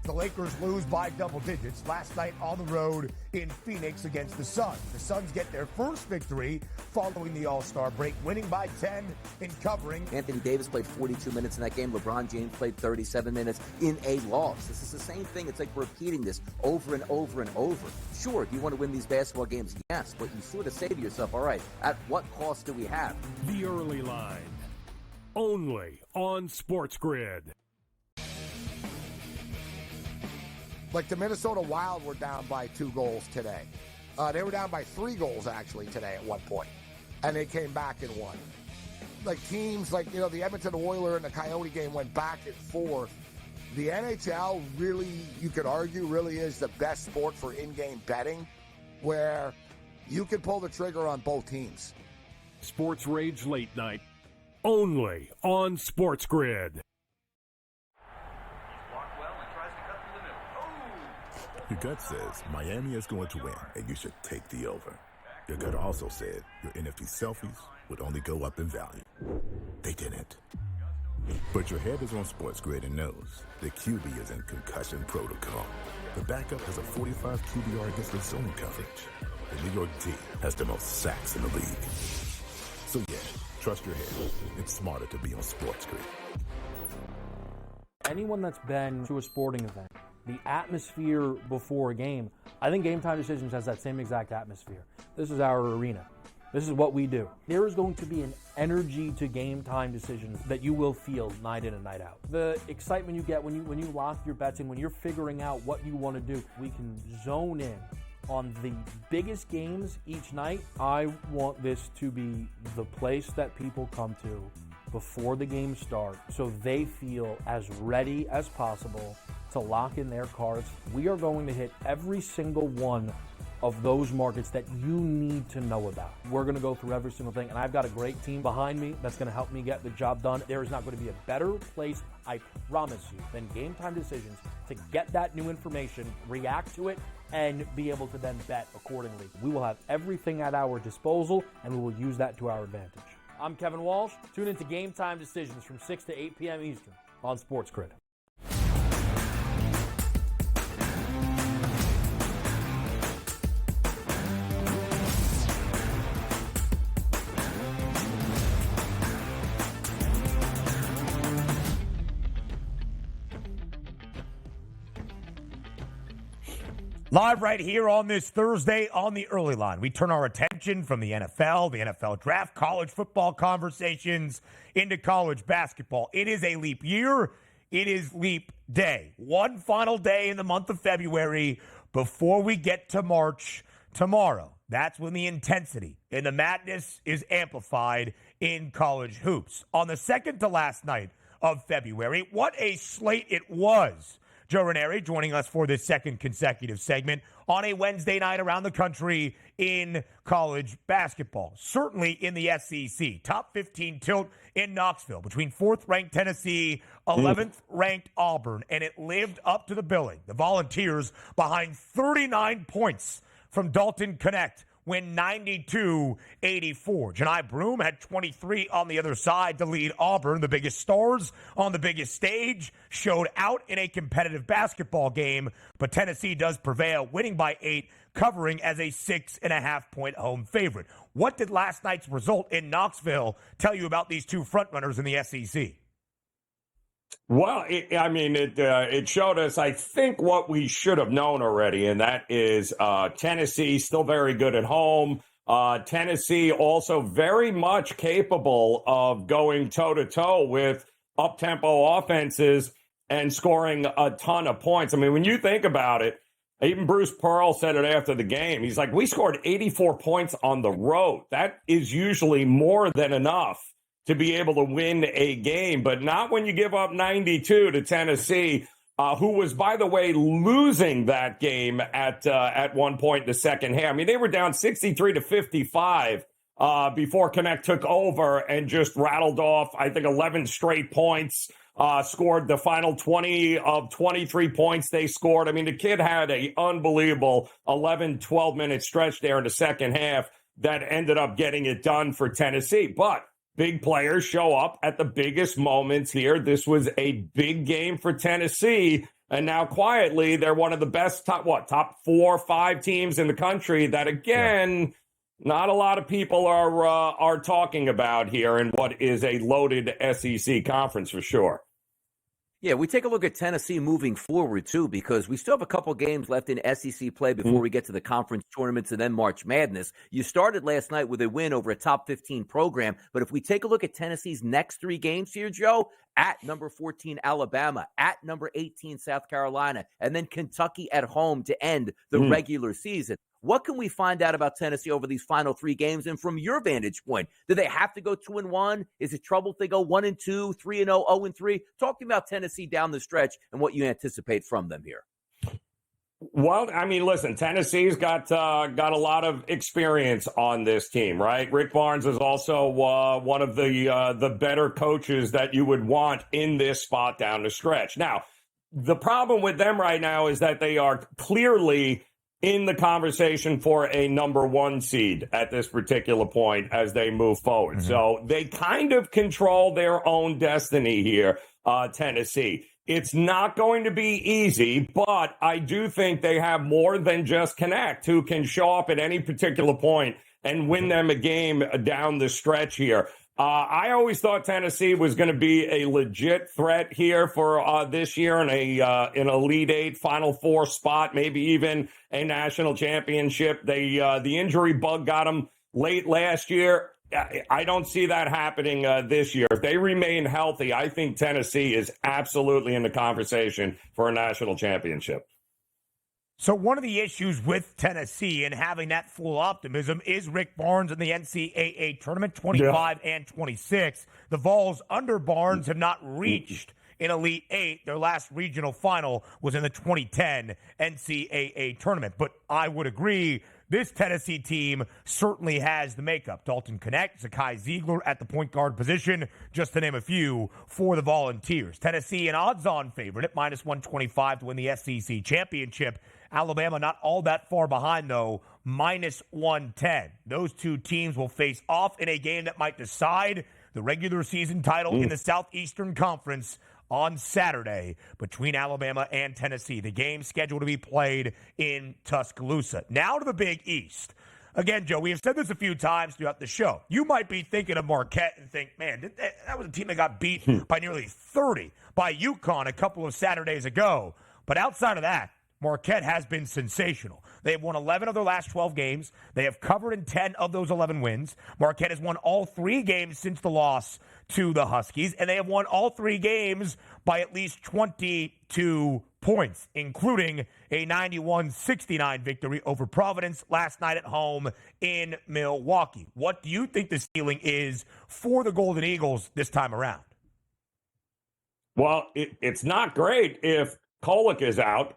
The Lakers lose by double digits last night on the road in Phoenix against the Suns. The Suns get their first victory following the All-Star break, winning by 10 in covering.
Anthony Davis played 42 minutes in that game. LeBron James played 37 minutes in a loss. This is the same thing. It's like repeating this over and over and over. Sure, do you want to win these basketball games? Yes, but you sort of say to yourself, all right, at what cost do we have?
The Early Line, only on SportsGrid.
Like the Minnesota Wild were down by 2 goals today. They were down by 3 goals, actually, today at one point. And they came back and won. Like teams like, the Edmonton Oilers and the Coyote game went back and forth. The NHL really, you could argue, really is the best sport for in-game betting where you can pull the trigger on both teams.
Sports Rage Late Night, only on SportsGrid.
Your gut says Miami is going to win, and you should take the over. Your gut also said your NFT selfies would only go up in value. They didn't. But your head is on SportsGrid and knows the QB is in concussion protocol. The backup has a 45 QBR against the zone coverage. The New York D has the most sacks in the league. So yeah, trust your head. It's smarter to be on SportsGrid.
Anyone that's been to a sporting event, the atmosphere before a game, I think Game Time Decisions has that same exact atmosphere. This is our arena. This is what we do. There is going to be an energy to game time decisions that you will feel night in and night out. The excitement you get when you lock your bets in, when you're figuring out what you want to do, we can zone in on the biggest games each night. I want this to be the place that people come to before the games start so they feel as ready as possible to lock in their cards. We are going to hit every single one of those markets that you need to know about. We're going to go through every single thing, and I've got a great team behind me that's going to help me get the job done. There is not going to be a better place, I promise you, than Game Time Decisions to get that new information, react to it, and be able to then bet accordingly. We will have everything at our disposal, and we will use that to our advantage. I'm Kevin Walsh. Tune into Game Time Decisions from 6 to 8 p.m. Eastern on SportsGrid.
Live right here on this Thursday on the Early Line. We turn our attention from the NFL draft, college football conversations into college basketball. It is a leap year. It is leap day. One final day in the month of February before we get to March tomorrow. That's when the intensity and the madness is amplified in college hoops. On the second to last night of February, what a slate it was. Joe Raineri joining us for this second consecutive segment on a Wednesday night around the country in college basketball. Certainly in the SEC. Top 15 tilt in Knoxville between 4th-ranked Tennessee, 11th-ranked Auburn, and it lived up to the billing. The Volunteers behind 39 points from Dalton Connect win 92-84. Janai Broome had 23 on the other side to lead Auburn. The biggest stars on the biggest stage showed out in a competitive basketball game, but Tennessee does prevail, winning by 8, covering as a 6.5-point home favorite. What did last night's result in Knoxville tell you about these two frontrunners in the SEC?
Well, it showed us, I think, what we should have known already, and that is Tennessee still very good at home. Tennessee also very much capable of going toe-to-toe with up-tempo offenses and scoring a ton of points. I mean, when you think about it, even Bruce Pearl said it after the game. He's like, we scored 84 points on the road. That is usually more than enough to be able to win a game, but not when you give up 92 to Tennessee, who was, by the way, losing that game at one point in the second half. I mean, they were down 63 to 55 before Connect took over and just rattled off, I think, 11 straight points, scored the final 20 of 23 points they scored. I mean, the kid had an unbelievable 11, 12-minute stretch there in the second half that ended up getting it done for Tennessee. But big players show up at the biggest moments here. This was a big game for Tennessee, and now quietly they're one of the best top 4 or 5 teams in the country that, again, not a lot of people are talking about here in what is a loaded SEC conference for sure.
Yeah, we take a look at Tennessee moving forward, too, because we still have a couple games left in SEC play before we get to the conference tournaments and then March Madness. You started last night with a win over a top 15 program, but if we take a look at Tennessee's next 3 games here, Joe, at number 14 Alabama, at number 18 South Carolina, and then Kentucky at home to end the regular season. What can we find out about Tennessee over these final 3 games? And from your vantage point, do they have to go 2-1? Is it trouble if they go 1-2, 3-0, 0-3? Talk about Tennessee down the stretch and what you anticipate from them here.
Well, I mean, listen, Tennessee's got a lot of experience on this team, right? Rick Barnes is also one of the better coaches that you would want in this spot down the stretch. Now, the problem with them right now is that they are clearly in the conversation for a number 1 seed at this particular point as they move forward. So they kind of control their own destiny here, Tennessee. It's not going to be easy, but I do think they have more than just Connect, who can show up at any particular point and win them a game down the stretch here. I always thought Tennessee was going to be a legit threat here for this year in an Elite 8, Final 4 spot, maybe even a national championship. The injury bug got them late last year. I don't see that happening this year. If they remain healthy, I think Tennessee is absolutely in the conversation for a national championship.
So one of the issues with Tennessee and having that full optimism is Rick Barnes in the NCAA tournament, 25 and 26. The Vols under Barnes have not reached an Elite Eight. Their last regional final was in the 2010 NCAA tournament. But I would agree, this Tennessee team certainly has the makeup. Dalton Knecht, Zakai Ziegler at the point guard position, just to name a few for the Volunteers. Tennessee, an odds-on favorite at minus 125 to win the SEC championship. Alabama not all that far behind, though, minus 110. Those two teams will face off in a game that might decide the regular season title in the Southeastern Conference on Saturday between Alabama and Tennessee. The game scheduled to be played in Tuscaloosa. Now to the Big East. Again, Joe, we have said this a few times throughout the show. You might be thinking of Marquette and think, man, that was a team that got beat by nearly 30 by UConn a couple of Saturdays ago. But outside of that, Marquette has been sensational. They have won 11 of their last 12 games. They have covered in 10 of those 11 wins. Marquette has won all 3 games since the loss to the Huskies, and they have won all 3 games by at least 22 points, including a 91-69 victory over Providence last night at home in Milwaukee. What do you think the ceiling is for the Golden Eagles this time around?
Well, it's not great if Kolek is out,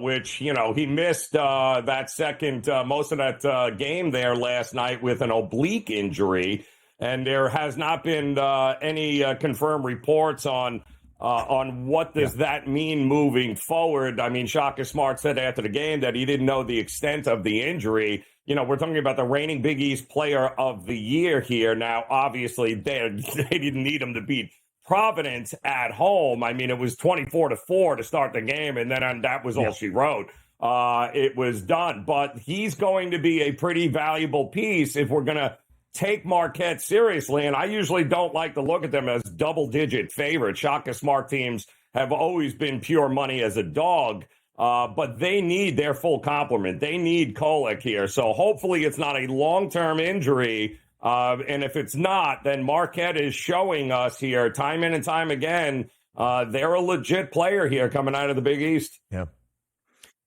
which, he missed that second, most of that game there last night with an oblique injury. And there has not been any confirmed reports on what does that mean moving forward. I mean, Shaka Smart said after the game that he didn't know the extent of the injury. We're talking about the reigning Big East player of the year here. Now, obviously, they didn't need him to beat Providence at home. I mean, it was 24-4 to start the game, and then that was all she wrote. It was done. But he's going to be a pretty valuable piece if we're going to take Marquette seriously. And I usually don't like to look at them as double-digit favorites. Shaka Smart teams have always been pure money as a dog, but they need their full complement. They need Kolek here. So hopefully it's not a long-term injury. And if it's not, then Marquette is showing us here time in and time again, they're a legit player here coming out of the Big East.
Yeah.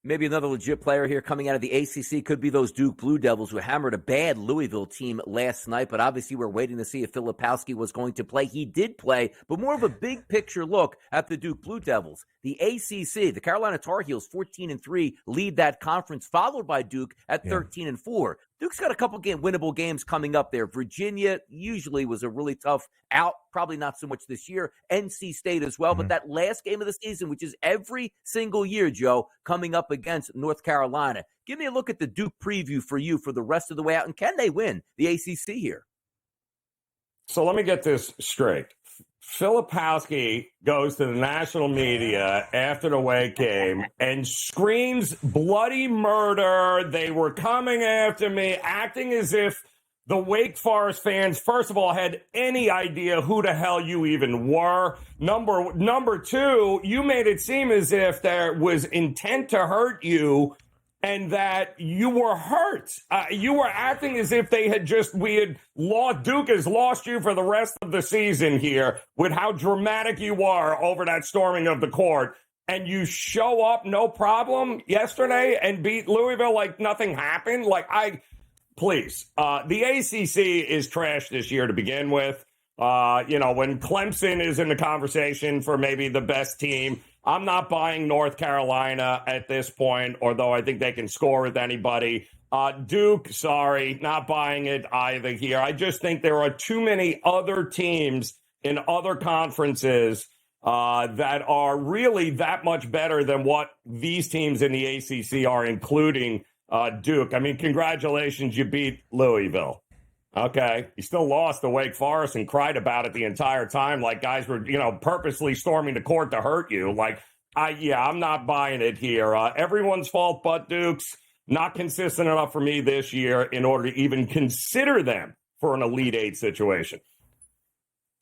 Maybe another legit player here coming out of the ACC could be those Duke Blue Devils who hammered a bad Louisville team last night, but obviously we're waiting to see if Filipowski was going to play. He did play, but more of a big picture look at the Duke Blue Devils. The ACC, the Carolina Tar Heels, 14-3, lead that conference, followed by Duke at 13-4. Duke's got a couple winnable games coming up there. Virginia usually was a really tough out, probably not so much this year. NC State as well, but that last game of the season, which is every single year, Joe, coming up against North Carolina. Give me a look at the Duke preview for you for the rest of the way out, and can they win the ACC here?
So let me get this straight. Filipowski goes to the national media after the Wake game and screams bloody murder. They were coming after me, acting as if the Wake Forest fans, first of all, had any idea who the hell you even were. Number two, you made it seem as if there was intent to hurt you and that you were hurt. You were acting as if Duke has lost you for the rest of the season here with how dramatic you are over that storming of the court. And you show up no problem yesterday and beat Louisville like nothing happened. Please. The ACC is trash this year to begin with. When Clemson is in the conversation for maybe the best team, I'm not buying North Carolina at this point, although I think they can score with anybody. Duke, sorry, not buying it either here. I just think there are too many other teams in other conferences that are really that much better than what these teams in the ACC are, including Duke. I mean, congratulations, you beat Louisville. Okay, you still lost to Wake Forest and cried about it the entire time, like guys were, purposely storming the court to hurt you. I'm not buying it here. Everyone's fault but Duke's. Not consistent enough for me this year in order to even consider them for an Elite Eight situation.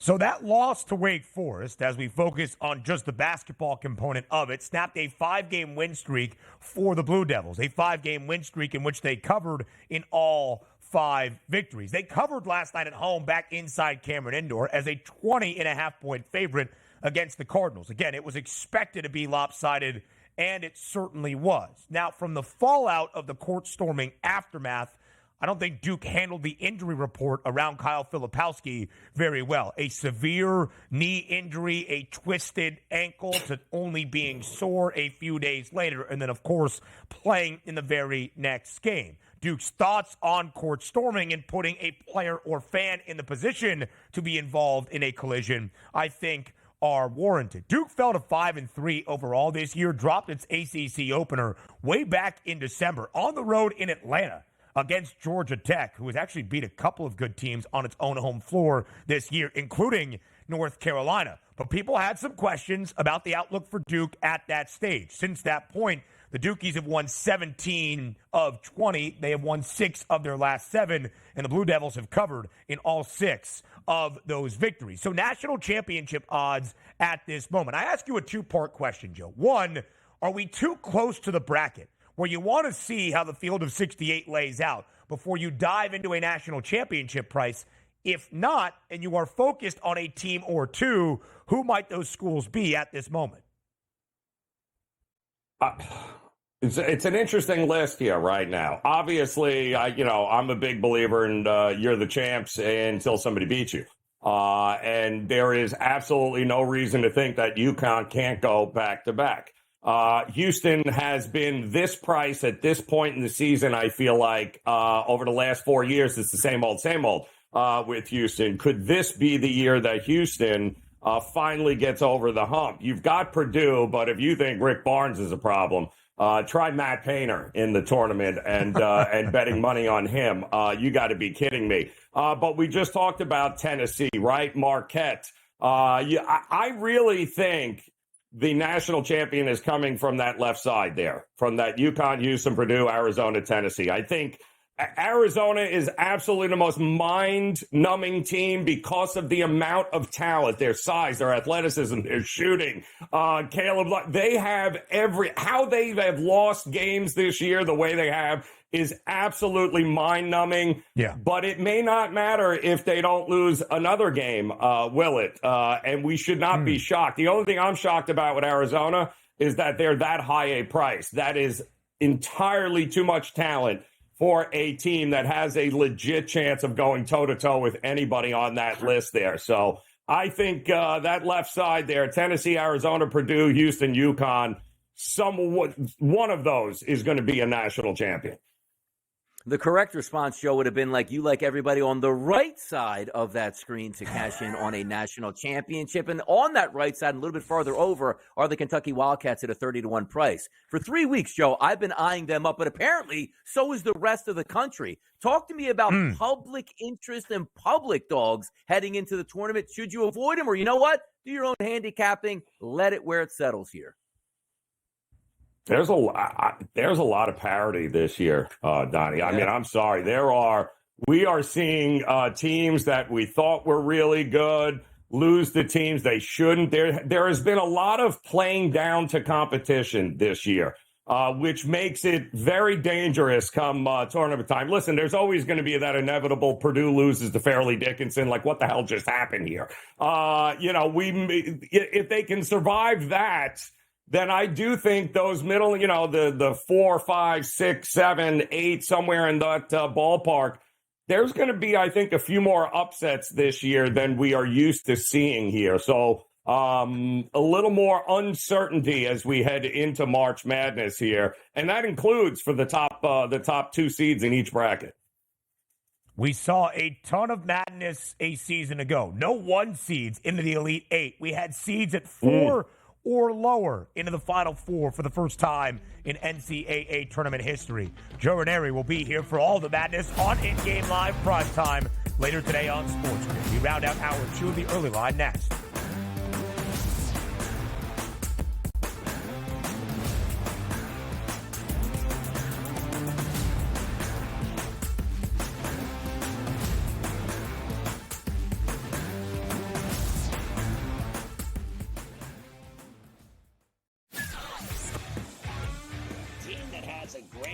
So that loss to Wake Forest, as we focus on just the basketball component of it, snapped a 5-game win streak for the Blue Devils. A 5-game win streak in which they covered in all 5 victories. They covered last night at home back inside Cameron Indoor as a 20.5-point favorite against the Cardinals. Again, it was expected to be lopsided, and it certainly was. Now, from the fallout of the court storming aftermath, I don't think Duke handled the injury report around Kyle Filipowski very well. A severe knee injury, a twisted ankle to only being sore a few days later, and then, of course, playing in the very next game. Duke's thoughts on court storming and putting a player or fan in the position to be involved in a collision, I think, are warranted. Duke fell to 5-3 overall this year, dropped its ACC opener way back in December on the road in Atlanta against Georgia Tech, who has actually beat a couple of good teams on its own home floor this year, including North Carolina. But people had some questions about the outlook for Duke at that stage. Since that point, the Dukies have won 17 of 20. They have won 6 of their last 7, and the Blue Devils have covered in all 6 of those victories. So national championship odds at this moment. I ask you a 2-part question, Joe. One, are we too close to the bracket where you want to see how the field of 68 lays out before you dive into a national championship price? If not, and you are focused on a team or two, who might those schools be at this moment?
It's an interesting list here right now. Obviously, I'm a big believer in you're the champs until somebody beats you. And there is absolutely no reason to think that UConn can't go back-to-back. Houston has been this price at this point in the season, I feel like, over the last 4 years. It's the same old with Houston. Could this be the year that Houston finally gets over the hump? You've got Purdue, but if you think Rick Barnes is a problem, try Matt Painter in the tournament and betting money on him. You got to be kidding me. But we just talked about Tennessee, right? Marquette. I really think the national champion is coming from that left side there, from that UConn, Houston, Purdue, Arizona, Tennessee. I think Arizona is absolutely the most mind-numbing team because of the amount of talent, their size, their athleticism, their shooting. Caleb, they have how they have lost games this year the way they have is absolutely mind-numbing.
Yeah.
But it may not matter if they don't lose another game, will it? And we should not be shocked. The only thing I'm shocked about with Arizona is that they're that high a price. That is entirely too much talent for a team that has a legit chance of going toe-to-toe with anybody on that list there. So I think that left side there, Tennessee, Arizona, Purdue, Houston, UConn, one of those is going to be a national champion.
The correct response, Joe, would have been like everybody on the right side of that screen to cash in on a national championship. And on that right side, a little bit farther over, are the Kentucky Wildcats at a 30-1 price. For 3 weeks, Joe, I've been eyeing them up, but apparently so is the rest of the country. Talk to me about public interest and public dogs heading into the tournament. Should you avoid them, or you know what? Do your own handicapping. Let it where it settles here.
There's a lot of parity this year, Donnie. I mean, I'm sorry. We are seeing teams that we thought were really good lose to teams they shouldn't. There has been a lot of playing down to competition this year, which makes it very dangerous come tournament time. Listen, there's always going to be that inevitable Purdue loses to Fairleigh Dickinson. Like, what the hell just happened here? If they can survive that, then I do think those middle, the 4, 5, 6, 7, 8, somewhere in that ballpark, there's going to be, I think, a few more upsets this year than we are used to seeing here. So a little more uncertainty as we head into March Madness here. And that includes for the top 2 seeds in each bracket.
We saw a ton of madness a season ago. No 1 seeds into the Elite 8. We had seeds at 4 or lower into the Final Four for the first time in NCAA tournament history. Joe Raineri will be here for all the madness on In-Game Live Prime Time later today on SportsGrid. We round out hour 2 of the early line next.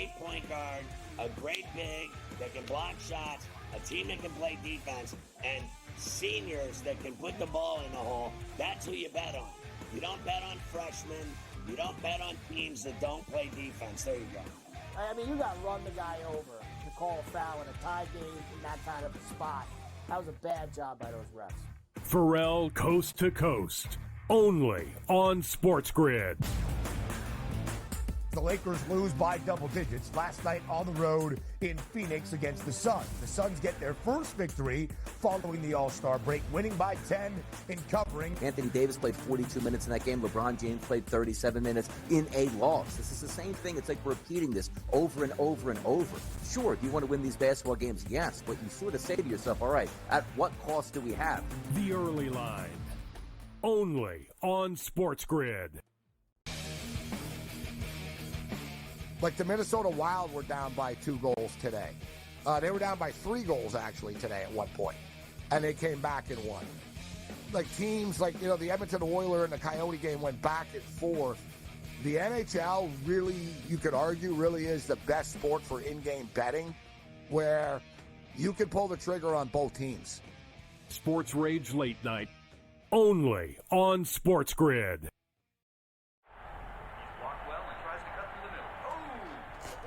great point guard, a great big that can block shots, a team that can play defense, and seniors that can put the ball in the hole. That's who you bet on. You don't bet on freshmen. You don't bet on teams that don't play defense. There you go.
I mean, you got to run the guy over to call a foul in a tie game in that kind of a spot. That was a bad job by those refs.
Pharrell Coast to Coast, only on SportsGrid.
The Lakers lose by double digits last night on the road in Phoenix against the Suns. The Suns get their first victory following the All-Star break, winning by 10 in covering.
Anthony Davis played 42 minutes in that game. LeBron James played 37 minutes in a loss. This is the same thing. It's like repeating this over and over and over. Sure, do you want to win these basketball games? Yes, but you sort of say to yourself, all right, at what cost do we have?
The Early Line, only on SportsGrid.
Like the Minnesota Wild were down by 2 goals today. They were down by 3 goals actually today at one point, and they came back and won. Like teams like, the Edmonton Oilers and the Coyote game went back and forth. The NHL really, you could argue, really is the best sport for in-game betting, where you can pull the trigger on both teams.
Sports Rage Late Night, only on SportsGrid.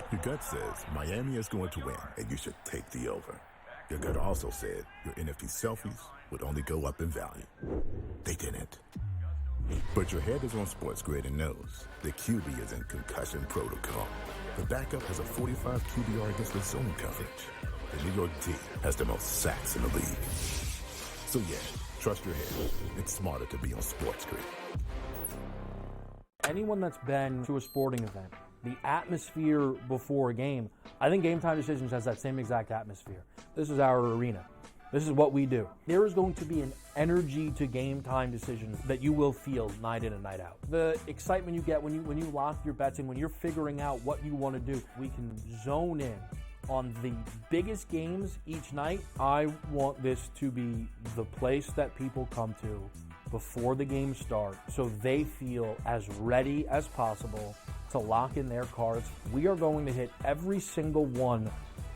Your gut says Miami is going to win, and you should take the over. Your gut also said your NFT selfies would only go up in value. They didn't. But your head is on SportsGrid and knows the QB is in concussion protocol. The backup has a 45 QBR against the zone coverage. The New York D has the most sacks in the league. So yeah, trust your head. It's smarter to be on SportsGrid.
Anyone that's been to a sporting event, the atmosphere before a game, I think Game Time Decisions has that same exact atmosphere. This is our arena. This is what we do. There is going to be an energy to Game Time Decisions that you will feel night in and night out. The excitement you get when you lock your bets in, when you're figuring out what you want to do, we can zone in on the biggest games each night. I want this to be the place that people come to before the games start so they feel as ready as possible to lock in their cards. We are going to hit every single one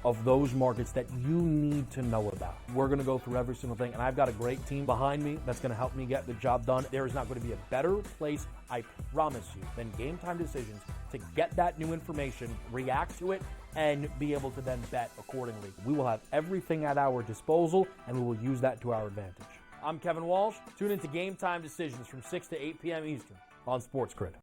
of those markets that you need to know about. We're going to go through every single thing, and I've got a great team behind me that's going to help me get the job done. There is not going to be a better place, I promise you, than Game Time Decisions to get that new information, react to it, and be able to then bet accordingly. We will have everything at our disposal, and we will use that to our advantage. I'm Kevin Walsh. Tune into Game Time Decisions from 6 to 8 p.m. Eastern on SportsGrid.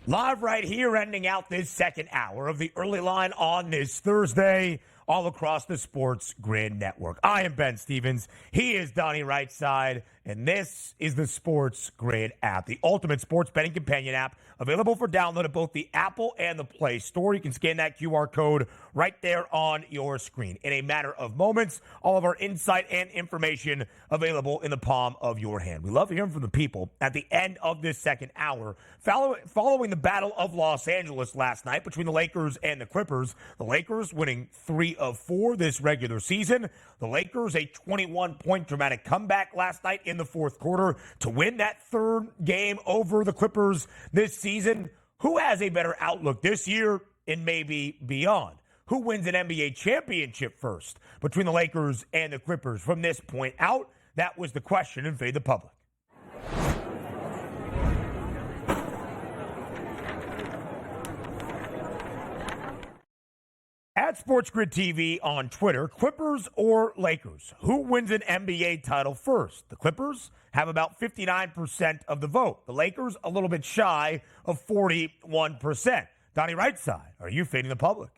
Live right here, ending out this second hour of the Early Line on this Thursday, all across the Sports Grid Network. I am Ben Stevens. He is Donnie Rightside, and this is the Sports Grid app, the ultimate sports betting companion app, available for download at both the Apple and the Play Store. You can scan that QR code right there on your screen. In a matter of moments, all of our insight and information available in the palm of your hand. We love hearing from the people at the end of this second hour. Following the Battle of Los Angeles last night between the Lakers and the Clippers, the Lakers winning 3 of 4 this regular season. The Lakers, a 21-point dramatic comeback last night in the fourth quarter to win that third game over the Clippers this season. Who has a better outlook this year and maybe beyond? Who wins an NBA championship first between the Lakers and the Clippers from this point out? That was the question in Fade the Public. At SportsGrid TV on Twitter, Clippers or Lakers? Who wins an NBA title first? The Clippers have about 59% of the vote. The Lakers a little bit shy of 41%. Donnie Rightside, are you fading the public?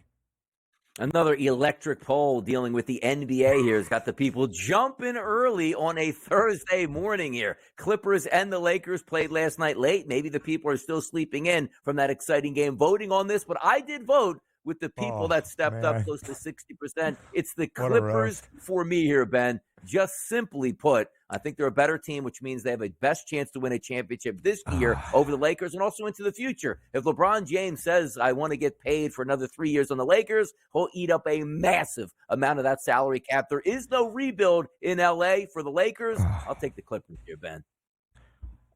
Another electric poll dealing with the NBA here has got the people jumping early on a Thursday morning here. Clippers and the Lakers played last night late. Maybe the people are still sleeping in from that exciting game voting on this, but I did vote with the people that stepped up
man.
close to 60%. It's the
What a
Clippers
roast.
for me here, Ben. Just simply put, I think they're a better team, which means they have a best chance to win a championship this year over the Lakers and also into the future. If LeBron James says, I want to get paid for another 3 years on the Lakers, he'll eat up a massive amount of that salary cap. There is no rebuild in L.A. for the Lakers. I'll take the Clippers here, Ben.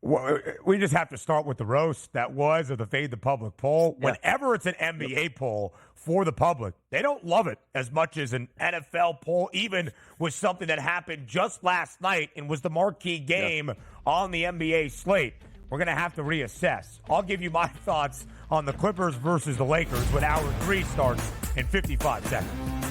Well, we just have to start with the roast that was of the Fade the Public poll.
Yeah.
Whenever it's an NBA poll for the public, they don't love it as much as an NFL poll, even with something that happened just last night and was the marquee game on the NBA slate. We're going to have to reassess. I'll give you my thoughts on the Clippers versus the Lakers when Hour 3 starts in 55 seconds.